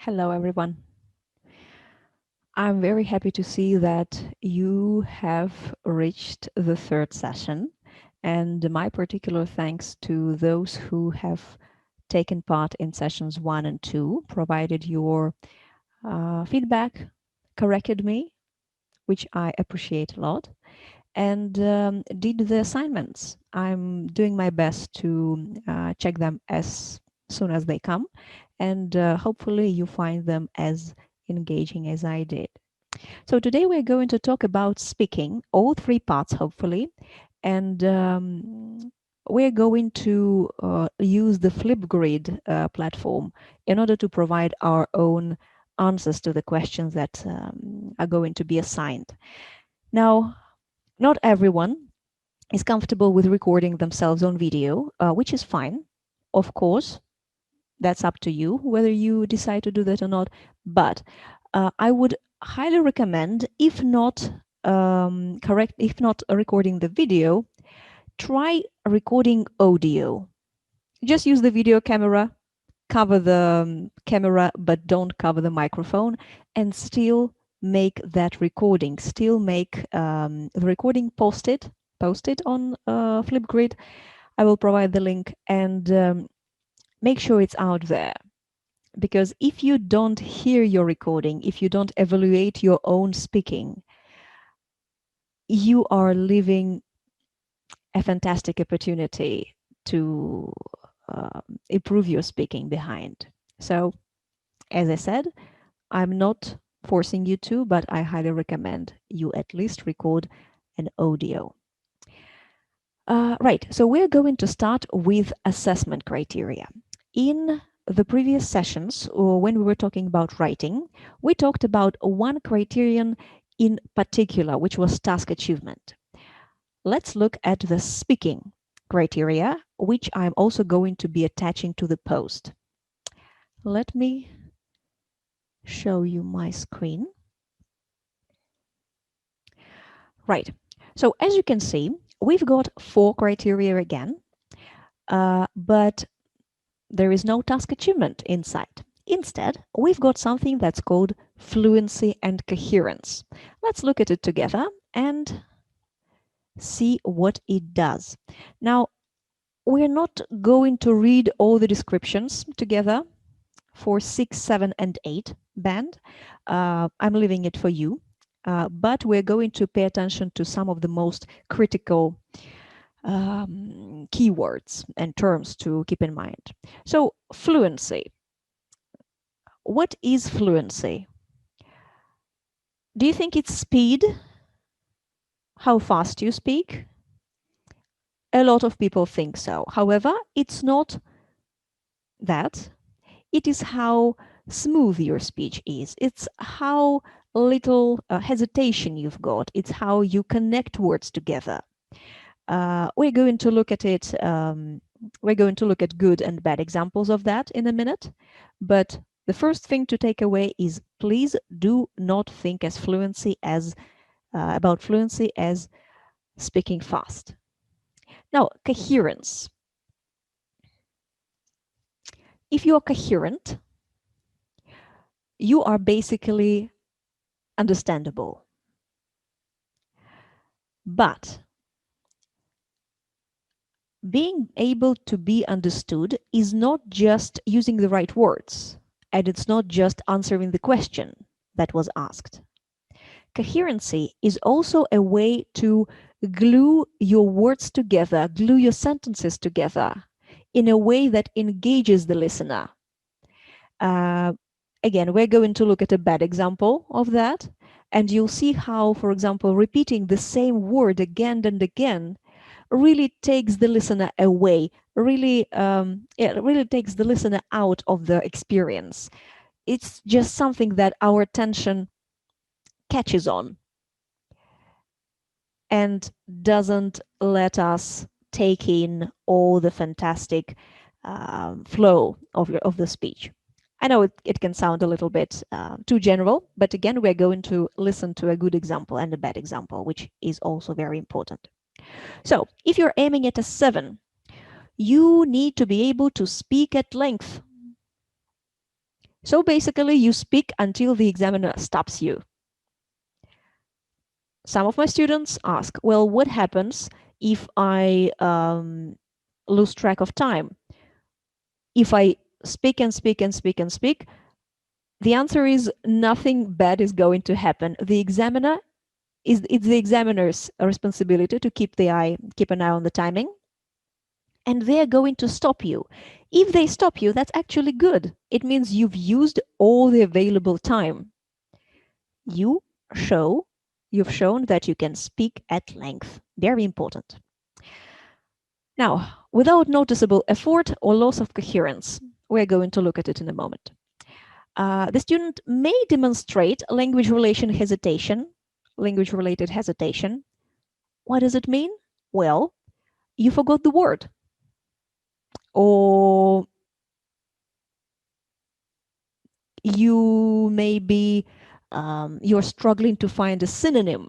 Hello, everyone. I'm very happy to see that you have reached the third session, and my particular thanks to those who have taken part in sessions 1 and 2, provided your feedback, corrected me, which I appreciate a lot, and did the assignments. I'm doing my best to check them as soon as they come, and hopefully you find them as engaging as I did. So today we're going to talk about speaking, all three parts hopefully, and we're going to use the Flipgrid platform in order to provide our own answers to the questions that are going to be assigned. Now, not everyone is comfortable with recording themselves on video, which is fine. Of course, that's up to you whether you decide to do that or not. But I would highly recommend, if not recording the video, try recording audio. Just use the video camera, cover the camera, but don't cover the microphone, and still make that recording. Still make the recording, post it on Flipgrid. I will provide the link, and make sure it's out there. Because if you don't hear your recording, if you don't evaluate your own speaking, you are leaving a fantastic opportunity to improve your speaking behind. So, as I said, I'm not forcing you to, but I highly recommend you at least record an audio. Right, so we're going to start with assessment criteria. In the previous sessions, or when we were talking about writing, we talked about one criterion in particular, which was task achievement. Let's look at the speaking criteria, which I'm also going to be attaching to the post. Let me show you my screen. Right, so as you can see, we've got 4 criteria again, but there is no task achievement inside. Instead, we've got something that's called fluency and coherence. Let's look at it together and see what it does. Now, we're not going to read all the descriptions together for 6, 7, and 8 band. I'm leaving it for you, but we're going to pay attention to some of the most critical keywords and terms to keep in mind. So, fluency. What is fluency? Do you think it's speed? How fast you speak? A lot of people think so. However, it's not that. It is how smooth your speech is. It's how little hesitation you've got. It's how you connect words together. We're going to look at it. We're going to look at good and bad examples of that in a minute. But the first thing to take away is, please do not think about fluency as speaking fast. Now, coherence. If you are coherent, you are basically understandable. But being able to be understood is not just using the right words, and it's not just answering the question that was asked. Coherency is also a way to glue your words together, glue your sentences together in a way that engages the listener. Again, we're going to look at a bad example of that, and you'll see how, for example, repeating the same word again and again really takes the listener away, really takes the listener out of the experience. It's just something that our attention catches on and doesn't let us take in all the fantastic flow of the speech. I know it can sound a little bit too general, but again, we're going to listen to a good example and a bad example, which is also very important. So if you're aiming at a 7, you need to be able to speak at length. So basically, you speak until the examiner stops you. Some of my students ask, well, what happens if I lose track of time? If I speak and speak and speak and speak, the answer is nothing bad is going to happen. It's the examiner's responsibility to keep an eye on the timing, and they're going to stop you. If they stop you, that's actually good. It means you've used all the available time. You show you've shown that you can speak at length. Very important. Now, without noticeable effort or loss of coherence, we're going to look at it in a moment. The student may demonstrate language-related hesitation. What does it mean? Well, you forgot the word, or you maybe you're struggling to find a synonym.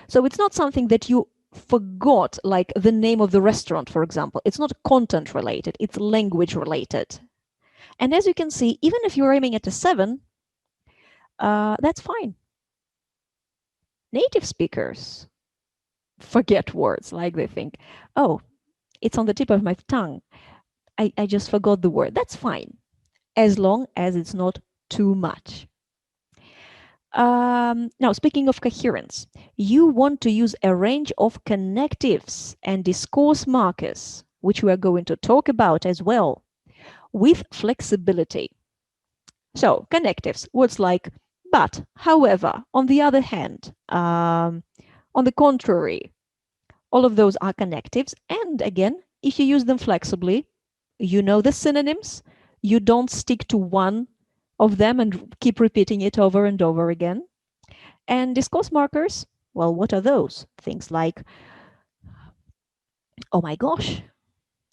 So it's not something that you forgot, like the name of the restaurant, for example. It's not content related, it's language related. And as you can see, even if you're aiming at a 7, that's fine. Native speakers forget words, like they think, oh, it's on the tip of my tongue. I just forgot the word. That's fine, as long as it's not too much. Now, speaking of coherence, you want to use a range of connectives and discourse markers, which we are going to talk about as well, with flexibility. So, connectives, words like but, however, on the other hand, on the contrary, all of those are connectives. And again, if you use them flexibly, you know the synonyms, you don't stick to one of them and keep repeating it over and over again. And discourse markers, well, what are those? Things like, oh my gosh,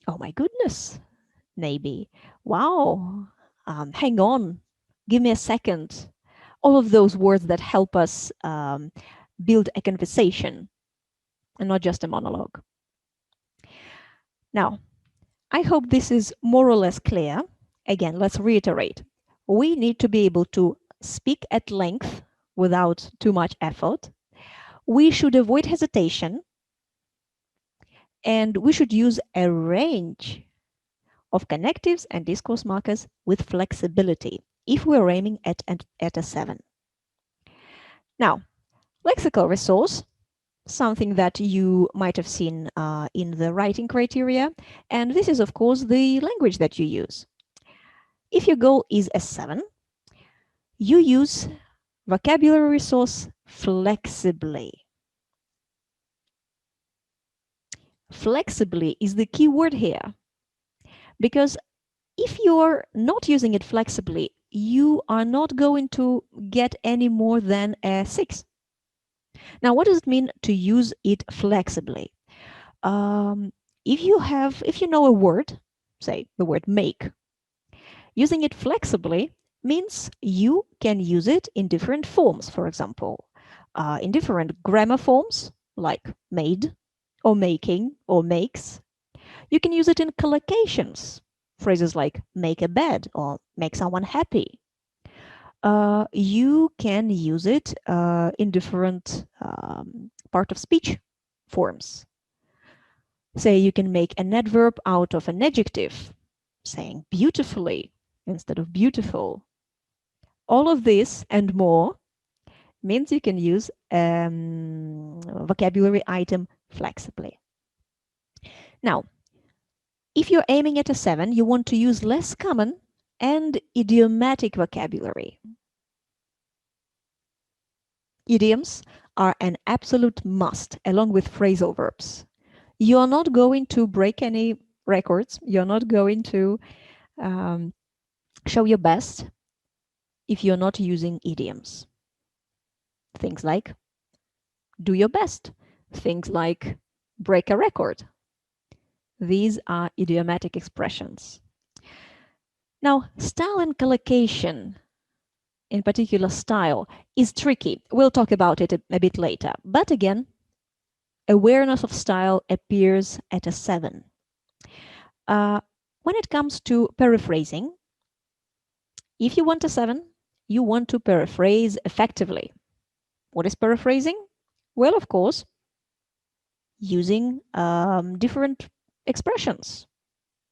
oh my goodness, maybe, wow, hang on, give me a second. All of those words that help us build a conversation and not just a monologue. Now, I hope this is more or less clear. Again, let's reiterate. We need to be able to speak at length without too much effort. We should avoid hesitation, and we should use a range of connectives and discourse markers with flexibility if we're aiming at a 7. Now, lexical resource, something that you might have seen in the writing criteria, and this is, of course, the language that you use. If your goal is a 7, you use vocabulary resource flexibly. Flexibly is the key word here, because if you're not using it flexibly, you are not going to get any more than a 6. Now, what does it mean to use it flexibly? If you know a word, say the word make, using it flexibly means you can use it in different forms, for example, in different grammar forms like made or making or makes. You can use it in collocations, phrases like make a bed or make someone happy. You can use it in different part of speech forms. Say you can make an adverb out of an adjective, saying beautifully instead of beautiful. All of this and more means you can use a vocabulary item flexibly. Now, if you're aiming at a 7, you want to use less common and idiomatic vocabulary. Idioms are an absolute must, along with phrasal verbs. You're not going to break any records. You're not going to show your best if you're not using idioms. Things like do your best. Things like break a record. These are idiomatic expressions. Now, style and collocation, in particular style, is tricky. We'll talk about it a bit later. But again, awareness of style appears at a 7. When it comes to paraphrasing, If you want a 7, you want to paraphrase effectively. What is paraphrasing? Well, of course, using different expressions,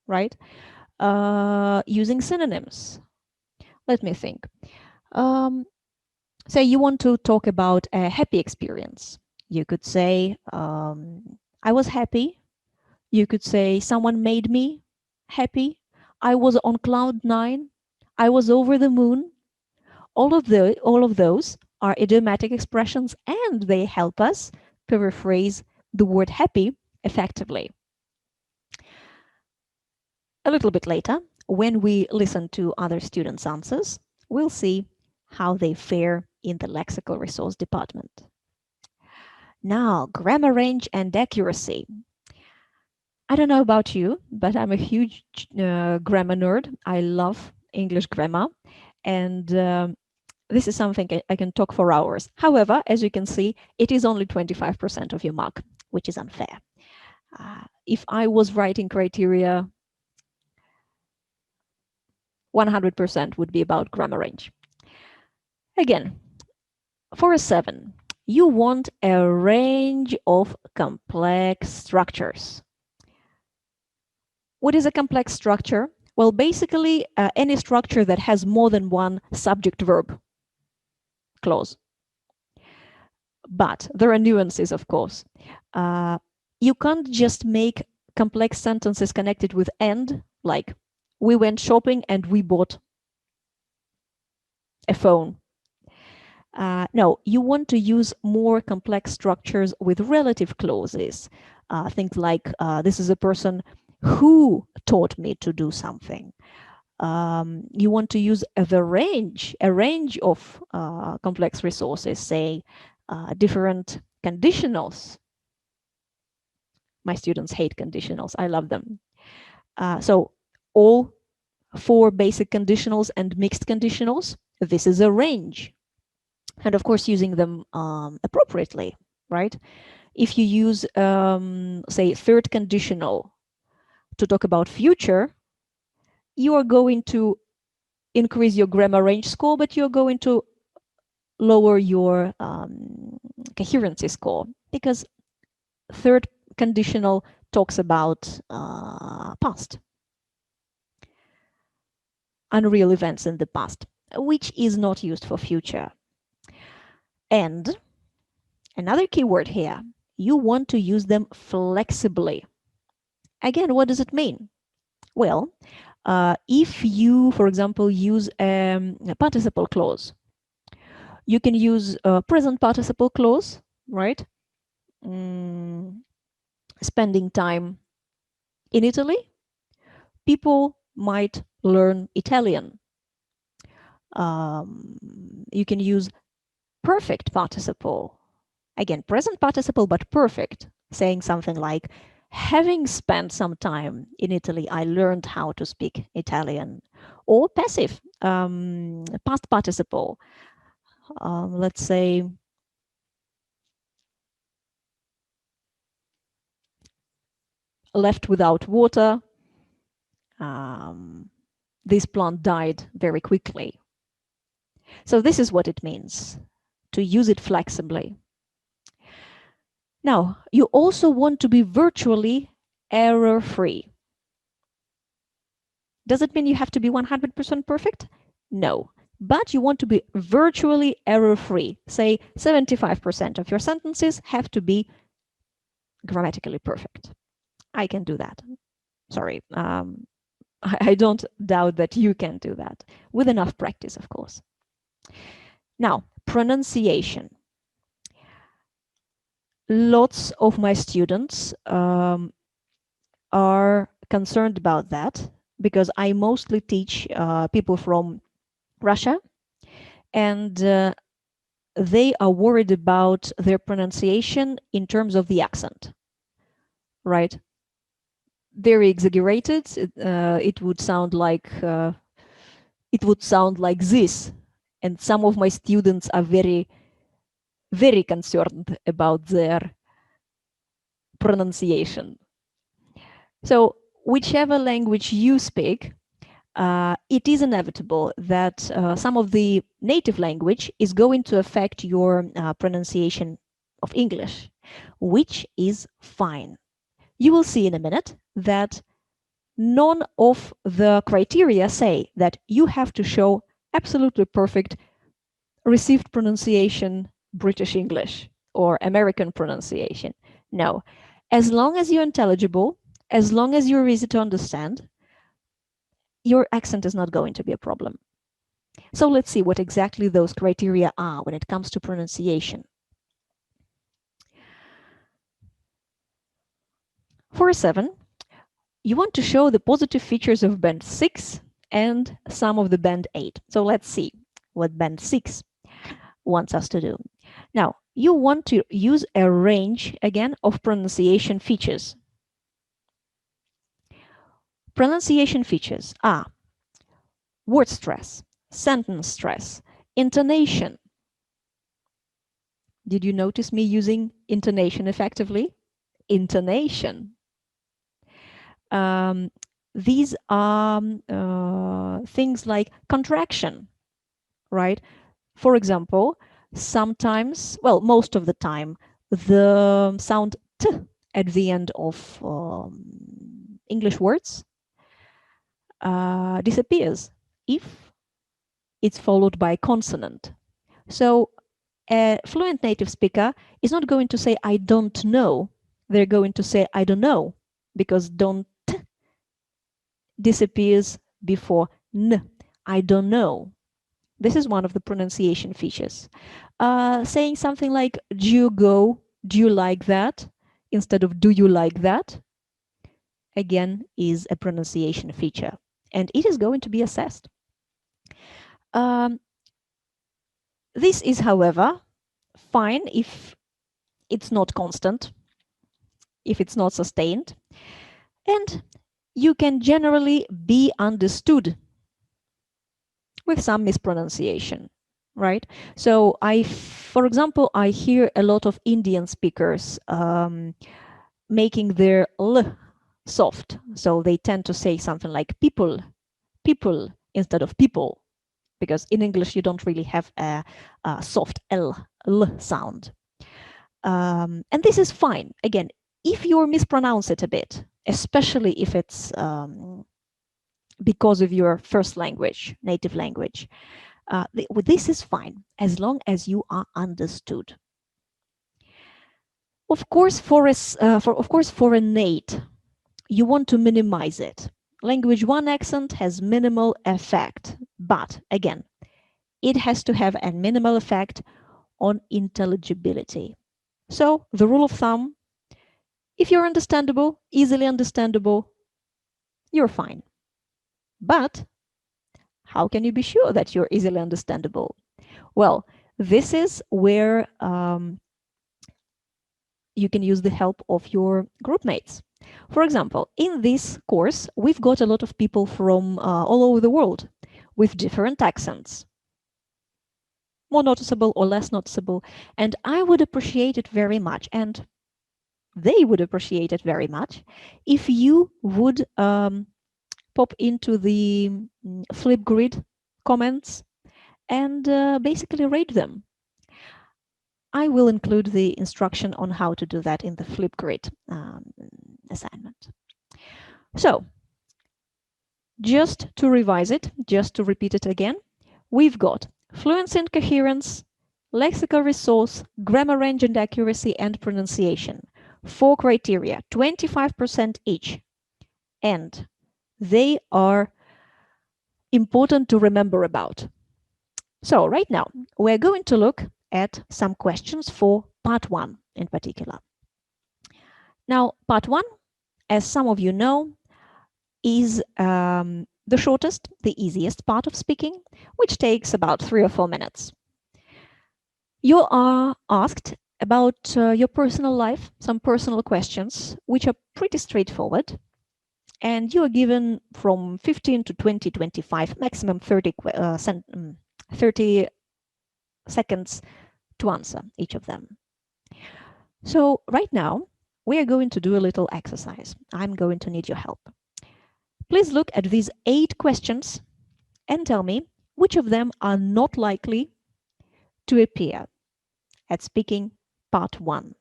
right? Using synonyms. Let me think. Um, Say you want to talk about a happy experience. You could say, I was happy. You could say, someone made me happy. I was on cloud nine. I was over the moon. All of those are idiomatic expressions, and they help us paraphrase the word happy effectively. A little bit later, when we listen to other students' answers, we'll see how they fare in the lexical resource department. Now, grammar range and accuracy. I don't know about you, but I'm a huge grammar nerd. I love English grammar, and this is something I can talk for hours. However, as you can see, it is only 25% of your mark, which is unfair. If I was writing criteria, 100% would be about grammar range. Again, for a 7, you want a range of complex structures. What is a complex structure? Well, basically, any structure that has more than one subject-verb clause. But there are nuances, of course. You can't just make complex sentences connected with and, like, we went shopping and we bought a phone. No, you want to use more complex structures with relative clauses. Things like, this is a person who taught me to do something. You want to use a range of complex resources, say different conditionals. My students hate conditionals. I love them. So all 4 basic conditionals and mixed conditionals, this is a range. And of course, using them appropriately, right? If you use, say, third conditional to talk about future, you are going to increase your grammar range score, but you're going to lower your coherency score, because third conditional talks about past, unreal events in the past, which is not used for future. And another keyword here, you want to use them flexibly. Again, what does it mean? Well, if you, for example, use a participle clause, you can use a present participle clause, right? Spending time in Italy, people might learn Italian. You can use perfect participle. Again, present participle, but perfect, saying something like, having spent some time in Italy, I learned how to speak Italian. Or passive, past participle. Let's say, left without water. This plant died very quickly. So this is what it means, to use it flexibly. Now, you also want to be virtually error-free. Does it mean you have to be 100% perfect? No. But you want to be virtually error-free. Say 75% of your sentences have to be grammatically perfect. I can do that. Sorry. I don't doubt that you can do that, with enough practice, of course. Now, pronunciation. Lots of my students are concerned about that, because I mostly teach people from Russia, and they are worried about their pronunciation in terms of the accent, right? Very exaggerated. It would sound like this, and some of my students are very, very concerned about their pronunciation. So whichever language you speak, it is inevitable that some of the native language is going to affect your pronunciation of English, which is fine. You will see in a minute that none of the criteria say that you have to show absolutely perfect received pronunciation British English or American pronunciation. No. As long as you're intelligible, as long as you're easy to understand, your accent is not going to be a problem. So let's see what exactly those criteria are when it comes to pronunciation. For a 7, you want to show the positive features of band 6 and some of the band 8. So let's see what band 6 wants us to do. Now, you want to use a range, again, of pronunciation features. Pronunciation features are word stress, sentence stress, intonation. Did you notice me using intonation effectively? Intonation. These are things like contraction, right? For example, sometimes, well, most of the time, the sound t at the end of English words disappears if it's followed by a consonant. So a fluent native speaker is not going to say, I don't know. They're going to say, I don't know, because don't disappears before n. I don't know. This is one of the pronunciation features. Saying something like, do you go, do you like that, instead of do you like that, again, is a pronunciation feature. And it is going to be assessed. This is, however, fine if it's not constant, if it's not sustained, and you can generally be understood with some mispronunciation, right? So for example, I hear a lot of Indian speakers making their l soft. So they tend to say something like people, people instead of people, because in English you don't really have a soft l sound. And this is fine. Again, if you mispronounce it a bit, especially if it's because of your first language, native language, this is fine as long as you are understood. Of course, for a Nate, you want to minimize it. Language 1 accent has minimal effect, but again, it has to have a minimal effect on intelligibility. So the rule of thumb, if you're understandable, easily understandable, you're fine. But how can you be sure that you're easily understandable? Well, this is where you can use the help of your group mates. For example, in this course, we've got a lot of people from all over the world with different accents, more noticeable or less noticeable, and I would appreciate it very much, and they would appreciate it very much, if you would pop into the Flipgrid comments and basically rate them. I will include the instruction on how to do that in the Flipgrid assignment. So, just to revise it, just to repeat it again, we've got fluency and coherence, lexical resource, grammar range and accuracy, and pronunciation. 4 criteria, 25% each. And they are important to remember about. So right now, we're going to look at some questions for part 1 in particular. Now, part 1, as some of you know, is the shortest, the easiest part of speaking, which takes about 3 or 4 minutes. You are asked about your personal life, some personal questions, which are pretty straightforward. And you are given from 15 to 20, 25, maximum 30 seconds to answer each of them. So right now, we are going to do a little exercise. I'm going to need your help. Please look at these 8 questions and tell me which of them are not likely to appear at Speaking Part 1.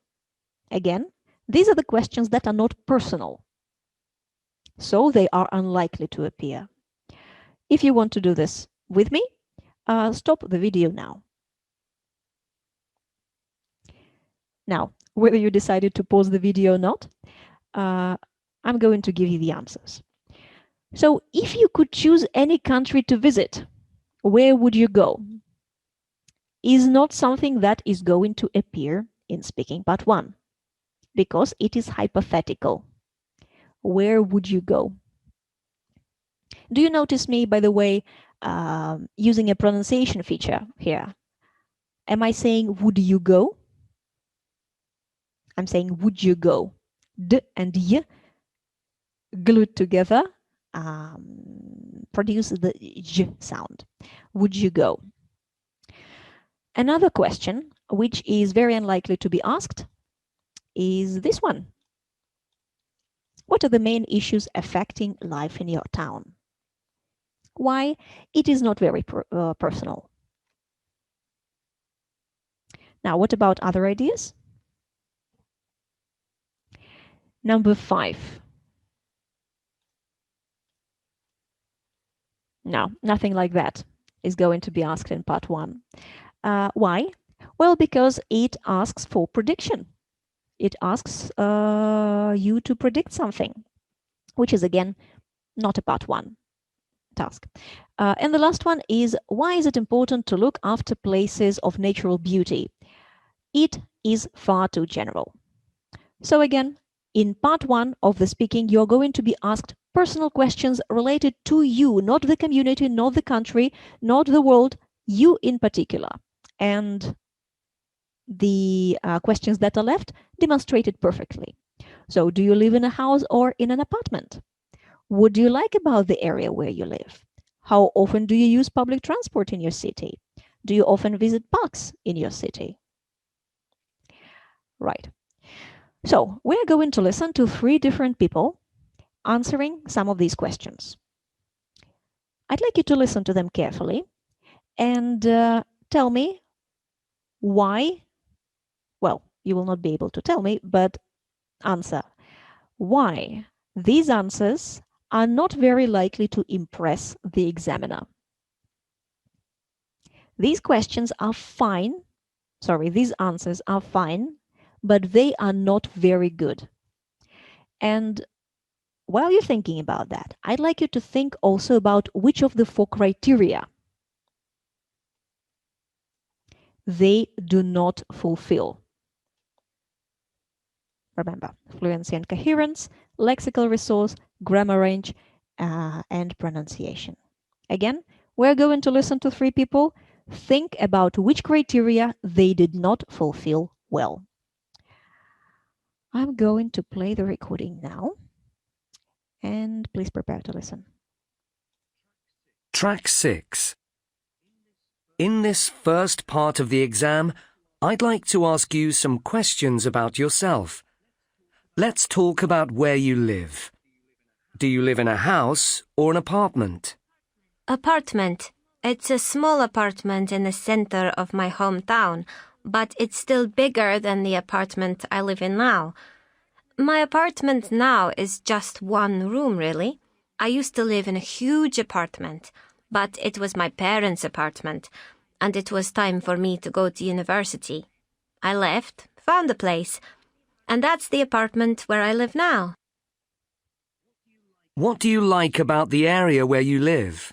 Again, these are the questions that are not personal, so they are unlikely to appear. If you want to do this with me, stop the video now. Now, whether you decided to pause the video or not, I'm going to give you the answers. So, if you could choose any country to visit, where would you go? Is not something that is going to appear in Speaking Part 1, because it is hypothetical. Where would you go? Do you notice me, by the way, using a pronunciation feature here? Am I saying would you go? I'm saying would you go. D and y glued together produce the j sound. Would you go? Another question, which is very unlikely to be asked, is this one. What are the main issues affecting life in your town? Why? It is not very personal. Now, what about other ideas? Number 5. No, nothing like that is going to be asked in Part 1. Why? Well, because it asks for prediction. It asks you to predict something, which is, again, not a Part 1 task. And the last one is, why is it important to look after places of natural beauty? It is far too general. So again, in Part 1 of the Speaking, you're going to be asked personal questions related to you, not the community, not the country, not the world, you in particular. And the questions that are left demonstrate it perfectly. So, do you live in a house or in an apartment? What do you like about the area where you live? How often do you use public transport in your city? Do you often visit parks in your city? Right. So, we're going to listen to 3 different people answering some of these questions. I'd like you to listen to them carefully and tell me why. Well, you will not be able to tell me, but answer why these answers are not very likely to impress the examiner. These questions are fine. Sorry, these answers are fine, but they are not very good. And while you're thinking about that, I'd like you to think also about which of the 4 criteria they do not fulfill. Remember, fluency and coherence, lexical resource, grammar range, and pronunciation. Again, we're going to listen to 3 people. Think about which criteria they did not fulfill well. I'm going to play the recording now, and please prepare to listen. Track 6. In this first part of the exam, I'd like to ask you some questions about yourself. Let's talk about where you live. Do you live in a house or an apartment? Apartment. It's a small apartment in the center of my hometown, but it's still bigger than the apartment I live in now. My apartment now is just 1 room, really. I used to live in a huge apartment, but it was my parents' apartment, and it was time for me to go to university. I left, found a place, and that's the apartment where I live now. What do you like about the area where you live?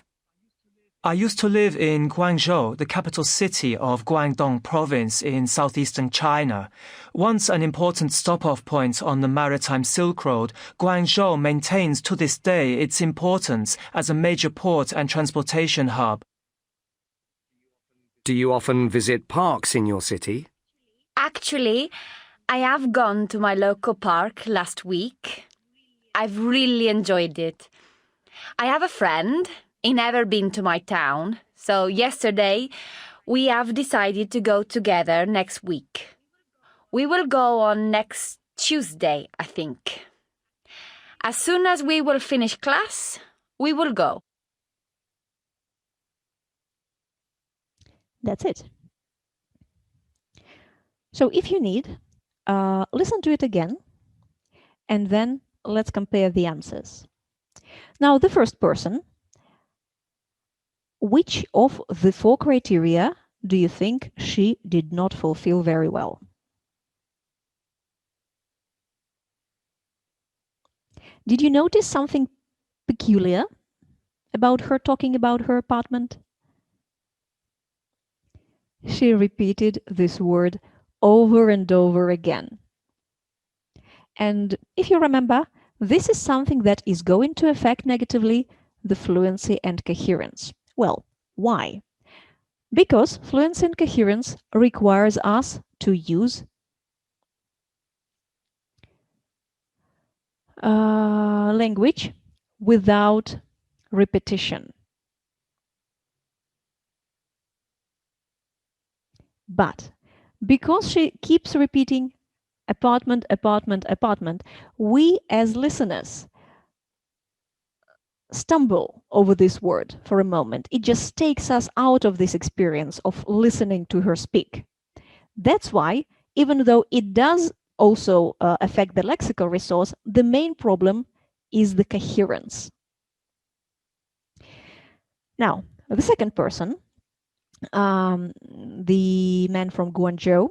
I used to live in Guangzhou, the capital city of Guangdong province in southeastern China. Once an important stop-off point on the maritime Silk Road, Guangzhou maintains to this day its importance as a major port and transportation hub. Do you often visit parks in your city? Actually, I have gone to my local park last week. I've really enjoyed it. I have a friend. He never been to my town, so yesterday we have decided to go together next week. We will go on next Tuesday, I think. As soon as we will finish class, we will go. That's it. So if you need, listen to it again, and then let's compare the answers. Now, the first person, which of the 4 criteria do you think she did not fulfill very well? Did you notice something peculiar about her talking about her apartment? She repeated this word over and over again. And if you remember, this is something that is going to affect negatively the fluency and coherence. Well, why? Because fluency and coherence requires us to use language without repetition. But because she keeps repeating apartment, apartment, apartment, we as listeners stumble over this word for a moment. It just takes us out of this experience of listening to her speak. That's why, even though it does also affect the lexical resource, the main problem is the coherence. Now, the second person, the man from Guangzhou,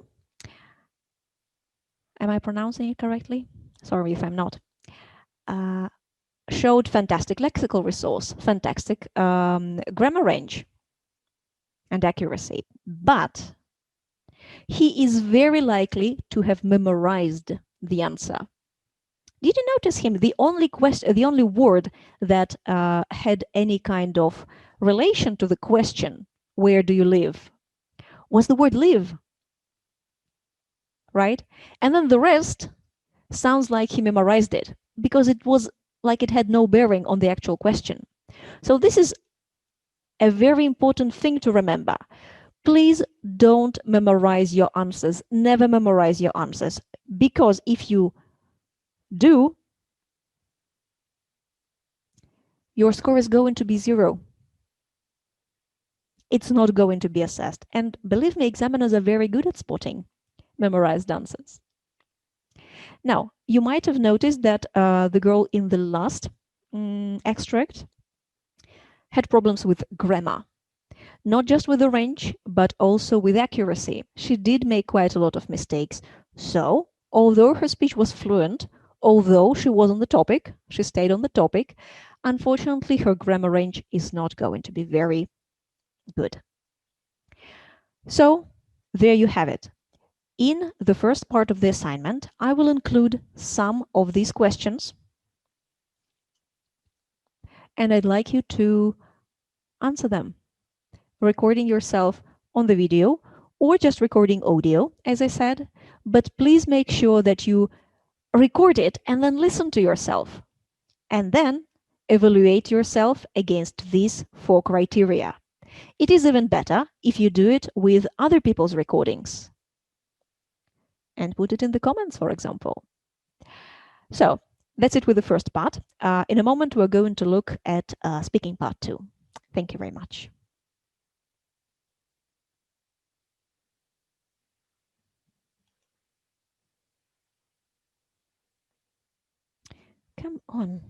am I pronouncing it correctly? Sorry if I'm not. Showed fantastic lexical resource, fantastic grammar range and accuracy, but he is very likely to have memorized the answer. Did you notice him? The only word that had any kind of relation to the question, where do you live, was the word live, right? And then the rest sounds like he memorized it because it was like it had no bearing on the actual question. So this is a very important thing to remember. Please don't memorize your answers. Never memorize your answers, because if you do, your score is going to be 0. It's not going to be assessed. And believe me, examiners are very good at spotting memorized answers. Now, you might have noticed that the girl in the last extract had problems with grammar. Not just with the range, but also with accuracy. She did make quite a lot of mistakes. So, although her speech was fluent, although she was on the topic, she stayed on the topic, unfortunately, her grammar range is not going to be very good. So, there you have it. In the first part of the assignment, I will include some of these questions, and I'd like you to answer them, recording yourself on the video or just recording audio, as I said, but please make sure that you record it and then listen to yourself, and then evaluate yourself against these 4 criteria. It is even better if you do it with other people's recordings and put it in the comments, for example. So that's it with the first part. In a moment, we're going to look at speaking part 2. Thank you very much. Come on.